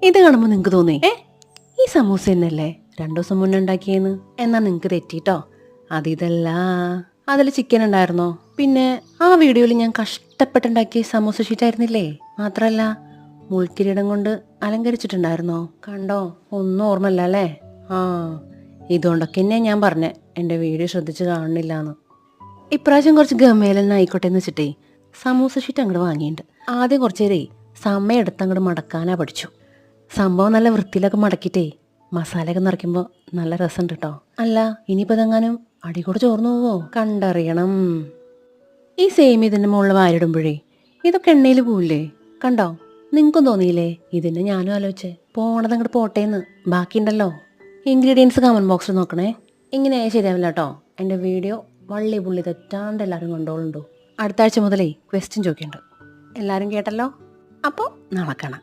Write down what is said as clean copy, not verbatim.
ഇത് കാണുമ്പോൾ നിങ്ങൾക്ക് തോന്നി ഈ സമൂസ തന്നെയല്ലേ 2 ദിവസം മുന്നേ ഉണ്ടാക്കിയെന്ന്. എന്നാ നിങ്ങൾക്ക് തെറ്റിട്ടോ. ഇതല്ല, അതിൽ ചിക്കൻ ഉണ്ടായിരുന്നോ? പിന്നെ ആ വീഡിയോയിൽ ഞാൻ കഷ്ടപ്പെട്ടുണ്ടാക്കിയ സമൂസ ഷീറ്റ് ആയിരുന്നില്ലേ? മാത്രല്ല മുൾക്കിരീടം കൊണ്ട് അലങ്കരിച്ചിട്ടുണ്ടായിരുന്നോ? കണ്ടോ? ഒന്നും ഓർമ്മല്ല അല്ലേ? ഇതുകൊണ്ടൊക്കെ തന്നെ ഞാൻ പറഞ്ഞേ എൻ്റെ വീഡിയോ ശ്രദ്ധിച്ച് കാണുന്നില്ലാന്ന്. ഇപ്രാവശ്യം കുറച്ച് ഗമേലെന്നെ ആയിക്കോട്ടെ എന്ന് വെച്ചിട്ടേ സമൂസ ഷീറ്റ് അങ്ങോട്ട് വാങ്ങിയിട്ടുണ്ട്. ആദ്യം കുറച്ച് നേരേ സമയം എടുത്ത് അങ്ങോട്ട് മടക്കാനാ പഠിച്ചു. സംഭവം നല്ല വൃത്തിയിലൊക്കെ മടക്കിയിട്ടേ മസാലയൊക്കെ നിറയ്ക്കുമ്പോൾ നല്ല രസമുണ്ട് കേട്ടോ. അല്ല, ഇനിയിപ്പോൾ ഇതെങ്ങാനും അടികൂടെ ചോർന്നു പോവോ? കണ്ടറിയണം. ഈ സേമിയ ഇതിൻ്റെ മുകളിൽ വാരിടുമ്പോഴേ ഇതൊക്കെ എണ്ണയിൽ പോവില്ലേ? കണ്ടോ? നിങ്ങൾക്കും തോന്നിയില്ലേ? ഇതിൻ്റെ ഞാനും ആലോചിച്ചേ. പോണത് അങ്ങോട്ട് പോട്ടേന്ന്. ബാക്കിയുണ്ടല്ലോ. ഇൻഗ്രീഡിയൻസ് കമൻറ്റ് ബോക്സിൽ നോക്കണേ. ഇങ്ങനെയായാൽ ശരിയാവില്ല കേട്ടോ. എൻ്റെ വീഡിയോ വള്ളി പുള്ളി തെറ്റാണ്ട് എല്ലാവരും കണ്ടോളുണ്ടോ. അടുത്ത ആഴ്ച മുതലേ ക്വസ്റ്റ്യൻ ചോദിക്കുന്നുണ്ട്. എല്ലാവരും കേട്ടല്ലോ? അപ്പോൾ നാളെ കാണാം.